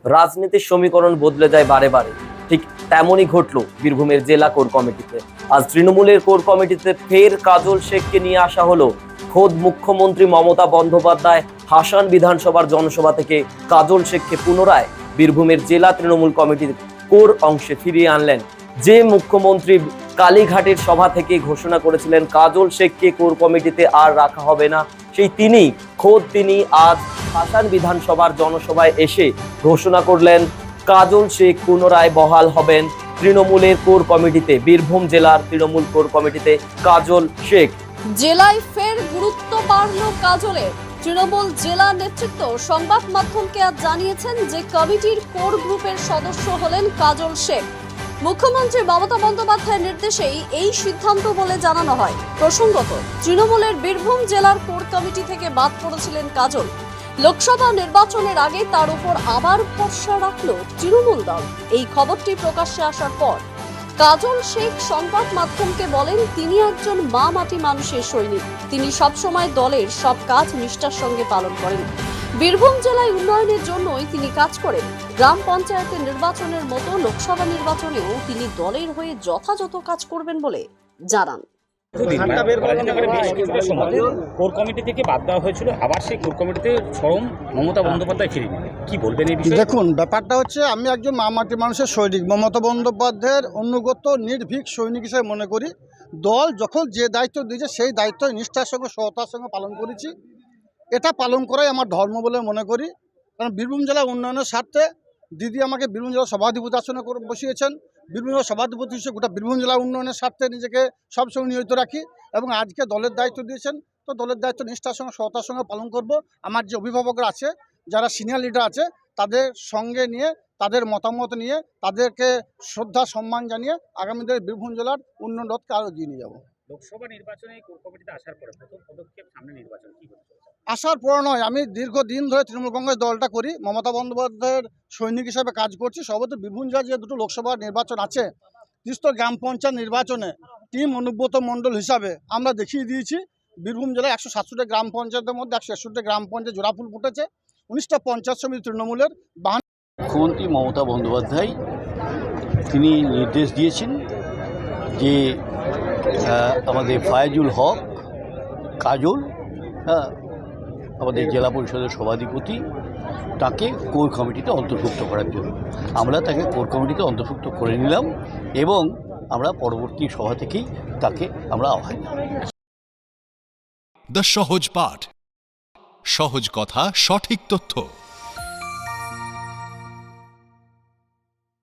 রাজনীতির সমীকরণ বদলে যায় বারে বারে, ঠিক তেমনই ঘটলো বীরভূমের জেলা কোর কমিটিতে। আজ তৃণমূলের কোর কমিটিতে ফের কাজল শেখকে নিয়ে আসা হলো। খোদ মুখ্যমন্ত্রী মমতা বন্দ্যোপাধ্যায় হাসান বিধানসভার জনসভা থেকে কাজল শেখকে পুনরায় বীরভূমের জেলা তৃণমূল কমিটির কোর অংশে ফিরিয়ে আনলেন। যে মুখ্যমন্ত্রী কালীঘাটের সভা থেকে ঘোষণা করেছিলেন কাজল শেখকে কোর কমিটিতে আর রাখা হবে না, সেই তিনি আজ হাসান বিধানসভার জনসভায় এসে ঘোষণা করলেন কাজল শেখ পুনরায় বহাল হবেন তৃণমূলের কোর কমিটিতে। বীরভূম জেলার তৃণমূল কোর কমিটিতে কাজল শেখ। জেলায় ফের গুরুত্ব বাড়ল কাজলের। তৃণমূল জেলা নেতৃত্ব সংবাদ মাধ্যমকে আজ জানিয়েছেন যে কমিটির কোর গ্রুপের সদস্য হলেন কাজল শেখ। মুখ্যমন্ত্রী মমতা বন্দ্যোপাধ্যায়ের নির্দেশেই এই সিদ্ধান্ত বলে জানানো হয়। প্রসঙ্গত, তৃণমূলের বীরভূম জেলার কোর কমিটি থেকে বাদ পড়েছিলেন কাজল। লোকসভা নির্বাচনের আগে তার উপর আবার ভরসা রাখল তৃণমূল দল। এই খবরটি প্রকাশ্যে আসার পর কাজল শেখ সংবাদ মাধ্যমকে বলেন, তিনি একজন মা মাটি মানুষের সৈনিক। তিনি সবসময় দলের সব কাজ নিষ্ঠার সঙ্গে পালন করেন। বীরভূম জেলায় উন্নয়নের জন্যই তিনি কাজ করেন। গ্রাম পঞ্চায়েতের নির্বাচনের মতো লোকসভা নির্বাচনেও তিনি দলের হয়ে যথাযথ কাজ করবেন বলে জানান। কোর কমিটি থেকে বাদ দেওয়া হয়েছিল, আবার সেই কোর কমিটিতে স্বয়ং মমতা বন্দ্যোপাধ্যায় ফিরে নেন, কি বলবেন এই বিষয়ে? দেখুন, ব্যাপারটা হচ্ছে, আমি একজন মামাটি মানুষের সৈনিক, মমতা বন্দ্যোপাধ্যায়ের অনুগত নির্ভীক সৈনিক হিসেবে মনে করি। দল যখন যে দায়িত্ব দিয়েছে সেই দায়িত্ব নিষ্ঠার সঙ্গে সততার সঙ্গে পালন করেছি। এটা পালন করাই আমার ধর্ম বলে মনে করি। কারণ বীরভূম জেলা উন্নয়নের স্বার্থে দিদি আমাকে বীরভূম জেলা সভাধিপতি আসনে করে বসিয়েছেন। বীরভূম জেলা সভাধিপতি হিসেবে গোটা বীরভূম জেলা উন্নয়নের স্বার্থে নিজেকে সবসময় নিয়োজিত রাখি এবং আজকে দলের দায়িত্ব দিয়েছেন, তো দলের দায়িত্ব নিষ্ঠার সঙ্গে সততার সঙ্গে পালন করব। আমার যে অভিভাবকরা আছে, যারা সিনিয়র লিডার আছে, তাদের সঙ্গে নিয়ে, তাদের মতামত নিয়ে, তাদেরকে শ্রদ্ধা সম্মান জানিয়ে আগামী দিনে বীরভূম জেলার উন্নয়ন রথকে আরও এগিয়ে নিয়ে যাব। লোকসভা নির্বাচনে কোর কমিটিতে আসার পরে প্রথম পদক্ষেপ সামনে নির্বাচন, কি হতে চলেছে? আসার পর নয়, আমি দীর্ঘদিন ধরে তৃণমূল কংগ্রেস দলটা করি, মমতা বন্দ্যোপাধ্যায়ের সৈনিক হিসেবে কাজ করছি। সর্বত বীরভূম জেলায় যে দুটো লোকসভা নির্বাচন আছে, তিস্তা গ্রাম পঞ্চায়েত নির্বাচনে টিম অনুব্রত মণ্ডল হিসাবে আমরা দেখিয়ে দিয়েছি। বীরভূম জেলায় 167 গ্রাম পঞ্চায়েতের মধ্যে 161 গ্রাম পঞ্চায়েত জোড়াফুল ফুটেছে। 19টা পঞ্চায়েত সমিতি তৃণমূলের। মুখ্যমন্ত্রী মমতা বন্দ্যোপাধ্যায় তিনি নির্দেশ দিয়েছেন যে আমাদের ফায়েজুল হক কাজল, আমাদের জেলা পরিষদের সভাধিপতি, তাকে কোর কমিটিতে অন্তর্ভুক্ত করার জন্য। আমরা তাকে কোর কমিটিতে অন্তর্ভুক্ত করে নিলাম এবং আমরা পরবর্তী সভা থেকেই তাকে আমরা আহ্বান জানাই। দ্য সহজ পাঠ, সহজ কথা, সঠিক তথ্য।